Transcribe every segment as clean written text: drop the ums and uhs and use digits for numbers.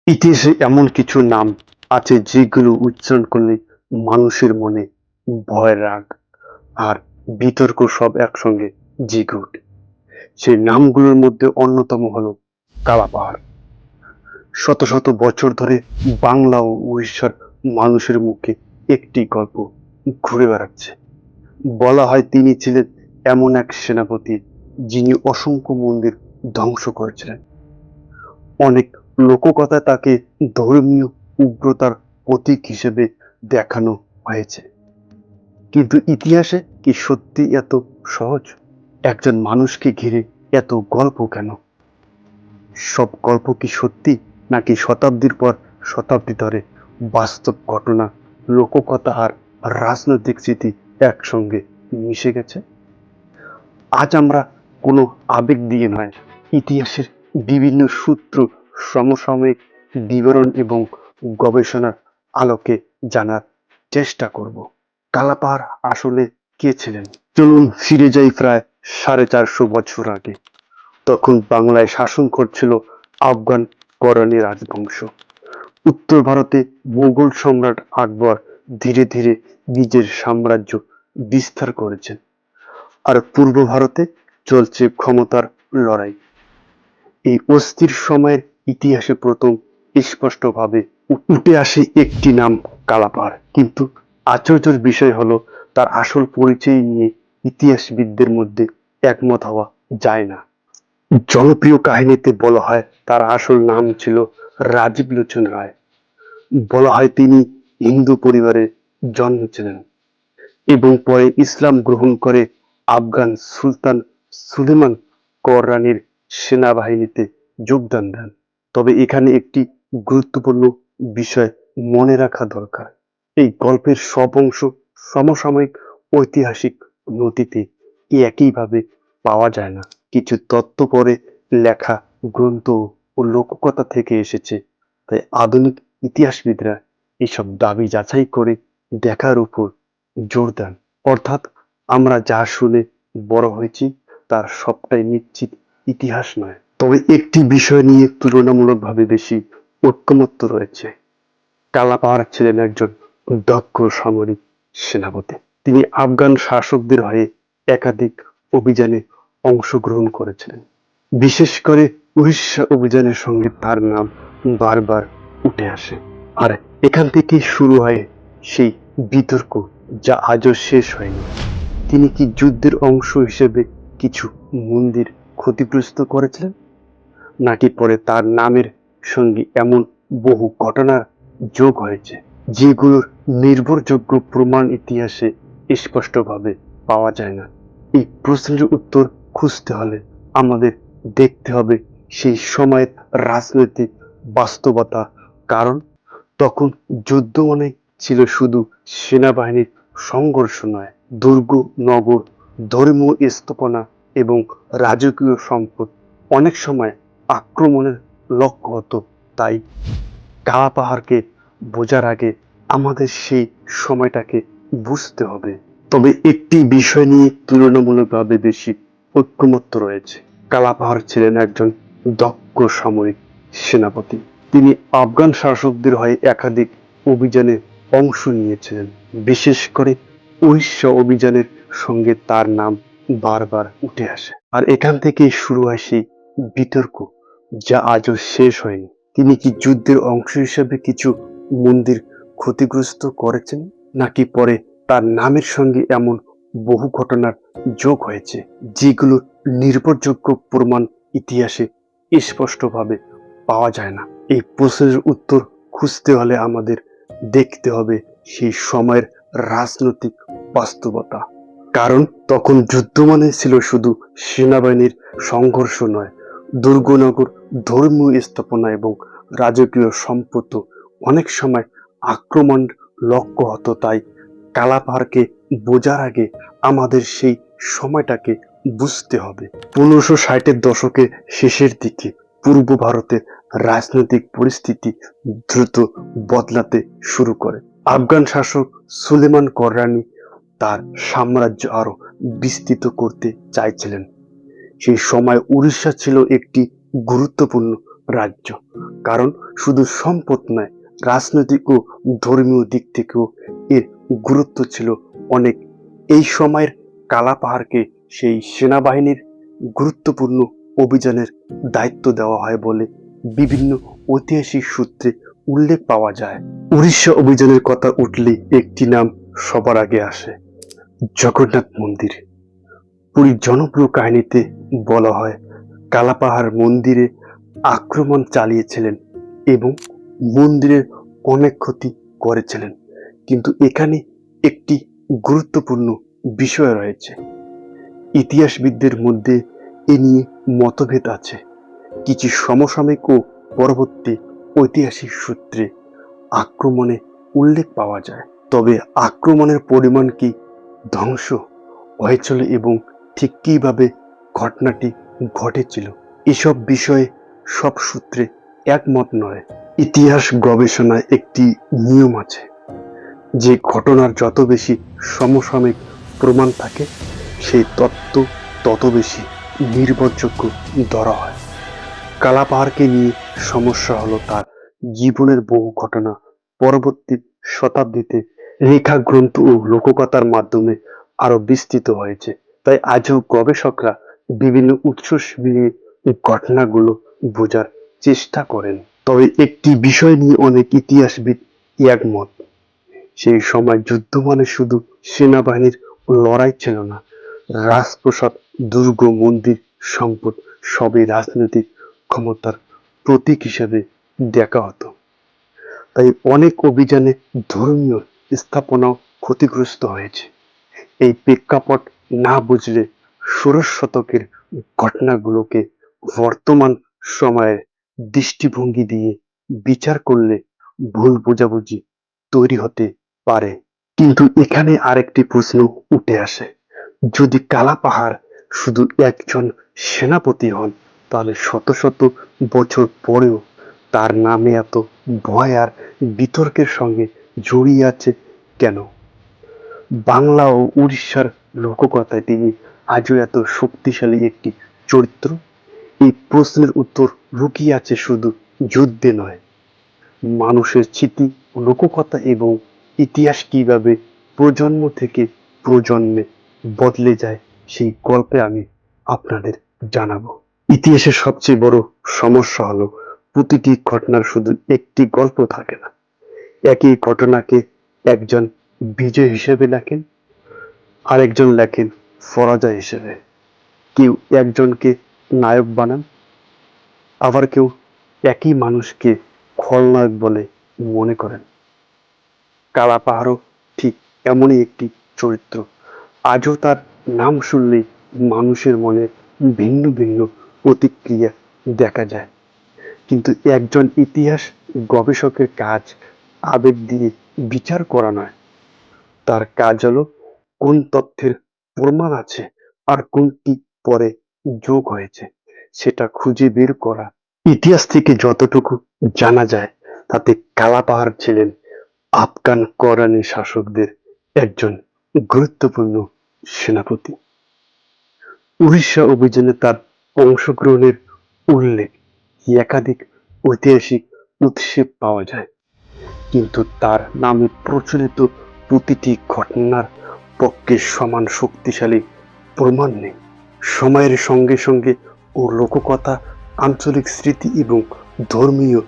ইতিহাসে এমন কিছু নাম আছে যেগুলো উচ্চারণ করলে মানুষের মনে ভয়, রাগ আর বিতর্ক সব একসঙ্গে জেগে ওঠে। সেই নামগুলোর মধ্যে অন্যতম হলো কালাপাহাড়। শত শত বছর ধরে বাংলা ও উড়িষ্যার মানুষের মুখে একটি গল্প ঘুরে বেড়াচ্ছে। বলা হয় তিনি ছিলেন এমন এক সেনাপতি যিনি অসংখ্য মন্দির ধ্বংস করেছিলেন। অনেক লোককথায় তাকে ধর্মীয় উগ্রতার প্রতীক হিসেবে দেখানো হয়েছে। কিন্তু ইতিহাসে কি সত্যি এত সহজ? একজন মানুষকে ঘিরে এত গল্প কেন? সব গল্প কি সত্যি, নাকি শতাব্দীর পর শতাব্দী ধরে বাস্তব ঘটনা, লোককথা আর রাজনৈতিক স্মৃতি একসঙ্গে মিশে গেছে? আজ আমরা কোনো আবেগ দিয়ে নয়, ইতিহাসের বিভিন্ন সূত্র, সমসাময়িক বিবরণ এবং গবেষণার আলোকে জানার চেষ্টা করব। কালাপাহাড় আসলে কে ছিলেন? চলুন ফিরে যাই প্রায় 450 বছর আগে। তখন বাংলায় শাসন করছিল আফগান কররানী রাজবংশ। উত্তর ভারতে মোগল সম্রাট আকবর ধীরে ধীরে নিজের সাম্রাজ্য বিস্তার করেছেন, আর পূর্ব ভারতে চলছে ক্ষমতার লড়াই। এই অস্থির সময়ের ইতিহাসে প্রথম স্পষ্টভাবে উঠে আসে একটি নাম, কালাপাহাড়। কিন্তু আশ্চর্যের বিষয় হলো তার আসল পরিচয় নিয়ে ইতিহাসবিদদের মধ্যে একমত হওয়া যায় না। জনপ্রিয় কাহিনীতে বলা হয় তার আসল নাম ছিল রাজীব লোচন রায়। বলা হয় তিনি হিন্দু পরিবারে জন্মেছিলেন এবং পরে ইসলাম গ্রহণ করে আফগান সুলতান সুলেমান কররানীর সেনাবাহিনীতে যোগদান দেন। তবে এখানে একটি গুরুত্বপূর্ণ বিষয় মনে রাখা দরকার। এই গল্পের সব অংশ সমসাময়িক ঐতিহাসিক নথিতে একইভাবে পাওয়া যায় না। কিছু তথ্য পরে লেখা গ্রন্থ ও লোককথা থেকে এসেছে, তাই আধুনিক ইতিহাসবিদরা এসব দাবি যাচাই করে দেখার উপর জোর দেন। অর্থাৎ আমরা যা শুনে বড় হয়েছি তার সবটাই নিশ্চিত ইতিহাস নয়। তবে একটি বিষয় নিয়ে তুলনামূলকভাবে বেশি ঐকমত্য রয়েছে। কালাপাহাড় ছিলেন একজন দক্ষ সামরিক সেনাপতি। তিনি আফগান শাসকদের হয়ে একাধিক অভিযানে অংশগ্রহণ করেছিলেন। বিশেষ করে উড়িষ্যা অভিযানের সঙ্গে তার নাম বারবার উঠে আসে। আর এখান থেকেই শুরু হয় সেই বিতর্ক যা আজও শেষ হয়নি। তিনি কি যুদ্ধের অংশ হিসেবে কিছু মন্দির ক্ষতিগ্রস্ত করেছিলেন, নাকি পরে তার নামের সঙ্গে এমন বহু ঘটনার যোগ হয়েছে যেগুলোর নির্ভরযোগ্য প্রমাণ ইতিহাসে স্পষ্টভাবে পাওয়া যায় না? এই প্রশ্নের উত্তর খুঁজতে হলে আমাদের দেখতে হবে সেই সময়ের রাজনৈতিক বাস্তবতা। কারণ তখন যুদ্ধ মানে ছিল শুধু সেনাবাহিনীর সংঘর্ষ নয়, দুর্গ, নগর, ধর্মীয় স্থাপনা এবং রাজকীয় সম্পদ অনেক সময় আক্রমণের লক্ষ্য হতো। তাই কালাপাহাড়কে বোঝার আগে আমাদের সেই সময়টাকে বুঝতে হবে। তবে একটি বিষয় নিয়ে তুলনামূলকভাবে বেশি ঐকমত্য রয়েছে। কালাপাহাড় ছিলেন একজন দক্ষ সামরিক সেনাপতি। তিনি আফগান শাসকদের হয়ে একাধিক অভিযানে অংশ নিয়েছিলেন। বিশেষ করে উড়িষ্যা অভিযানের সঙ্গে তার নাম বারবার উঠে আসে। আর এখান থেকেই শুরু হয় সেই বিতর্ক যা আজও শেষ হয়নি। তিনি কি যুদ্ধের অংশ হিসেবে কিছু মন্দির ক্ষতিগ্রস্ত করেছেন, নাকি পরে তার নামের সঙ্গে এমন বহু ঘটনার যোগ হয়েছে যেগুলোর নির্ভরযোগ্য প্রমাণ ইতিহাসে স্পষ্টভাবে পাওয়া যায় না? এই প্রশ্নের উত্তর খুঁজতে হলে আমাদের দেখতে হবে সেই সময়ের রাজনৈতিক বাস্তবতা। কারণ তখন যুদ্ধ মানে ছিল শুধু সেনাবাহিনীর সংঘর্ষ নয়, দুর্গনগর, ধর্মীয় স্থাপনা এবং রাজকীয় সম্পদ অনেক সময় আক্রমণ লক্ষ্য হতো। তাই কালাপাহাড়কে বোঝার আগে আমাদের সেই সময়টাকে বুঝতে হবে। 1560-এর দশকের শেষের দিকে পূর্ব ভারতের রাজনৈতিক পরিস্থিতি দ্রুত বদলাতে শুরু করে। আফগান শাসক সুলেমান কররানী তার সাম্রাজ্য আরো বিস্তৃত করতে চাইছিলেন। সেই সময় উড়িষ্যা ছিল একটি গুরুত্বপূর্ণ রাজ্য। কারণ শুধু সম্পদ নয়, রাজনৈতিক ও ধর্মীয় দিক থেকেও এর গুরুত্ব ছিল অনেক। এই সময়ের কালাপাহাড়কে সেই সেনাবাহিনীর গুরুত্বপূর্ণ অভিযানের দায়িত্ব দেওয়া হয় বলে বিভিন্ন ঐতিহাসিক সূত্রে উল্লেখ পাওয়া যায়। উড়িষ্যা অভিযানের কথা উঠলে একটি নাম সবার আগে আসে, জগন্নাথ মন্দির। পুরীর জনপ্রিয় কাহিনীতে বলা হয় কালাপাহাড় মন্দিরে আক্রমণ চালিয়েছিলেন এবং মন্দিরের অনেক ক্ষতি করেছিলেন। কিন্তু এখানে একটি গুরুত্বপূর্ণ বিষয় রয়েছে। ইতিহাসবিদদের মধ্যে এ নিয়ে মতভেদ আছে। কিছু সমসাময়িক ও পরবর্তী ঐতিহাসিক সূত্রে আক্রমণে উল্লেখ পাওয়া যায়, তবে আক্রমণের পরিমাণ কি, ধ্বংস হয়েছিল এবং ঠিক কিভাবে ঘটনাটি ঘটেছিল, এসব বিষয়ে সব সূত্রে একমত নয়। ইতিহাস গবেষণায় একটি নিয়ম আছে যে ঘটনার যত বেশি সমসাময়িক প্রমাণ থাকে সেই তত্ত্ব তত বেশি নির্ভরযোগ্য ধরা হয়। কালাপাহাড়কে নিয়ে সমস্যা হলো তার জীবনের বহু ঘটনা পরবর্তী শতাব্দীতে রেখাগ্রন্থ ও লোককথার মাধ্যমে আরো বিস্তৃত হয়েছে। তাই আজও গবেষকরা বিভিন্ন উৎস মিলিয়ে এই ঘটনাগুলো বোঝার চেষ্টা করেন। তবে একটি বিষয় নিয়ে অনেক ইতিহাসবিদ একমত, সেই সময় যুদ্ধ মানে শুধু সেনাবাহিনীর লড়াই ছিল না। রাজপ্রাসাদ, দুর্গ, মন্দির, সম্পদ সবই রাজনৈতিক ক্ষমতার প্রতীক হিসেবে দেখা হতো। তাই অনেক অভিযানে ধর্মীয় স্থাপনাও ক্ষতিগ্রস্ত হয়েছে। এই প্রেক্ষাপট না বুঝলে ষোড়শ শতকের ঘটনাগুলোকে বর্তমান সময়ের দৃষ্টিভঙ্গি দিয়ে বিচার করলে ভুল বোঝাবুঝি তৈরি হতে পারে। কিন্তু এখানে আরেকটি প্রশ্ন উঠে আসে, যদি কালাপাহাড় শুধু একজন সেনাপতি হন, তাহলে শত শত বছর পরেও তার নামে এত ভয় আর বিতর্কের সঙ্গে জড়িয়ে আছে কেন? বাংলা ও উড়িষ্যার লোককথায় তিনি আজও এত শক্তিশালী একটি চরিত্র। এই প্রশ্নের উত্তর লুকিয়ে আছে শুধু যুদ্ধে নয়, মানুষের স্মৃতি, লোককথা এবং ইতিহাস কিভাবে প্রজন্ম থেকে প্রজন্মে বদলে যায় সেই গল্পে আমি আপনাদের জানাবো। ইতিহাসের সবচেয়ে বড় সমস্যা হলো প্রতিটি ঘটনার শুধু একটি গল্প থাকে না। একই ঘটনাকে একজন বিজয় হিসেবে লেখেন, আরেকজন লেখেন পরাজয় হিসেবে। কেউ একজনকে নায়ক বানান, আবার কেউ একই মানুষকে খলনায়ক বলে মনে করেন। কালাপাহাড়ও ঠিক এমনই একটি চরিত্র। আজও তার নাম শুনলেই মানুষের মনে ভিন্ন ভিন্ন প্রতিক্রিয়া দেখা যায়। কিন্তু একজন ইতিহাস গবেষকের কাজ আবেগ দিয়ে বিচার করা নয়, তার কাজ হলো কোন তথ্যের প্রমাণ আছে আর কোনটি পরে যোগ হয়েছে সেটা খুঁজে বের করা। ইতিহাস থেকে যতটুকু জানা যায় তাতে কালাপাহাড় ছিলেন আফগান কররানী শাসকদের একজন গুরুত্বপূর্ণ সেনাপতি। উড়িষ্যা অভিযানে তার অংশগ্রহণের উল্লেখ একাধিক ঐতিহাসিক উৎসে পাওয়া যায়, কিন্তু তার নামে প্রচলিত প্রতিটি ঘটনার পক্ষে সমান শক্তিশালী প্রমাণ নেই। সময়ের সঙ্গে সঙ্গে ও লোককথা, আঞ্চলিক স্মৃতি এবং ধর্মীয়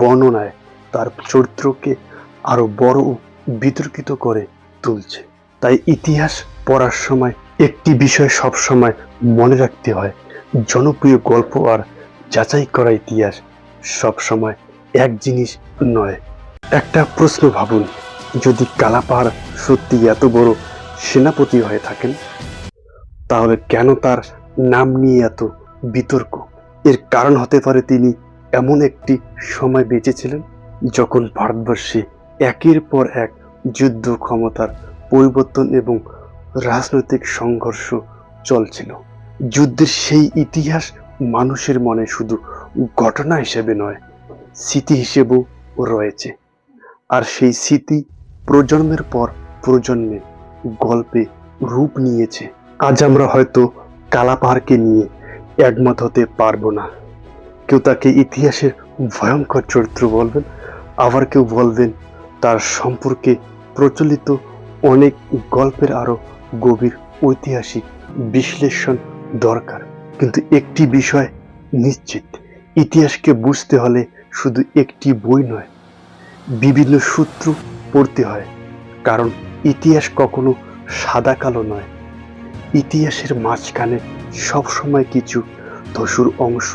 বর্ণনায় তার চরিত্রকে আরো বড় ও বিতর্কিত করে তুলছে। তাই ইতিহাস পড়ার সময় একটি বিষয় সবসময় মনে রাখতে হয়, জনপ্রিয় গল্প আর যাচাই করা ইতিহাস সবসময় এক জিনিস নয়। একটা প্রশ্ন ভাবুন, যদি কালাপাহাড় সত্যি এত বড় সেনাপতি হয়ে থাকেন, তাহলে কেন তার নাম নিয়ে এত বিতর্ক? এর কারণ হতে পারে তিনি এমন একটি সময় বেঁচেছিলেন যখন ভারতবর্ষে একের পর এক যুদ্ধ, ক্ষমতার পরিবর্তন এবং রাজনৈতিক সংঘর্ষ চলছিল। যুদ্ধের সেই ইতিহাস মানুষের মনে শুধু ঘটনা হিসেবে নয়, স্মৃতি হিসেবেও রয়েছে। আর সেই স্মৃতি প্রজন্মের পর প্রজন্মে গল্পে রূপ নিয়েছে। আজ আমরা হয়তো কালাপাহাড়কে নিয়ে একমত হতে পারবো না, কেউ তাকে ইতিহাসের ভয়ঙ্কর চরিত্র বলবেন, আবার কেউ বলবেন তার সম্পর্কে প্রচলিত অনেক গল্পের আরো গভীর ঐতিহাসিক বিশ্লেষণ দরকার। কিন্তু একটি বিষয় নিশ্চিত, ইতিহাসকে বুঝতে হলে শুধু একটি বই নয়, বিভিন্ন সূত্র পড়তে হয়। কারণ ইতিহাস কখনো সাদা কালো নয়, ইতিহাসের মাঝখানে সবসময় কিছু ধূসর অংশ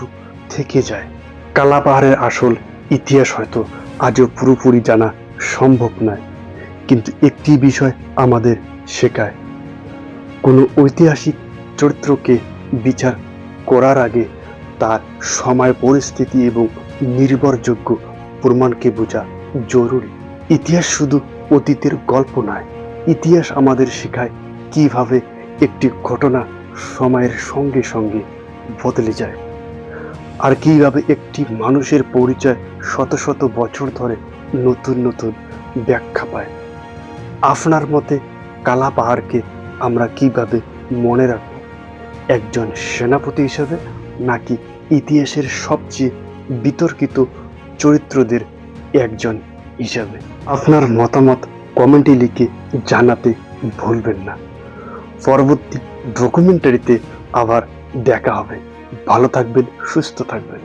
থেকে যায়। কালাপাহাড়ের আসল ইতিহাস হয়তো আজও পুরোপুরি জানা সম্ভব নয়, কিন্তু একটি বিষয় আমাদের শেখায়, কোনো ঐতিহাসিক চরিত্রকে বিচার করার আগে তার সময়, পরিস্থিতি এবং নির্ভরযোগ্য প্রমাণকে বোঝা জরুরি। ইতিহাস শুধু অতীতের গল্প নয়, ইতিহাস আমাদের শেখায় কিভাবে একটি ঘটনা সময়ের সঙ্গে সঙ্গে বদলে যায়, আর কিভাবে একটি মানুষের পরিচয় শত শত বছর ধরে নতুন নতুন ব্যাখ্যা পায়। আপনার মতে কালাপাহাড়কে আমরা কিভাবে মনে রাখব? একজন সেনাপতি হিসেবে, নাকি ইতিহাসের সবচেয়ে বিতর্কিত চরিত্রদের একজন হিসাবে? আপনার মতামত কমেন্টে লিখে জানাতে ভুলবেন না। পরবর্তী ডকুমেন্টারিতে আবার দেখা হবে। ভালো থাকবেন, সুস্থ থাকবেন।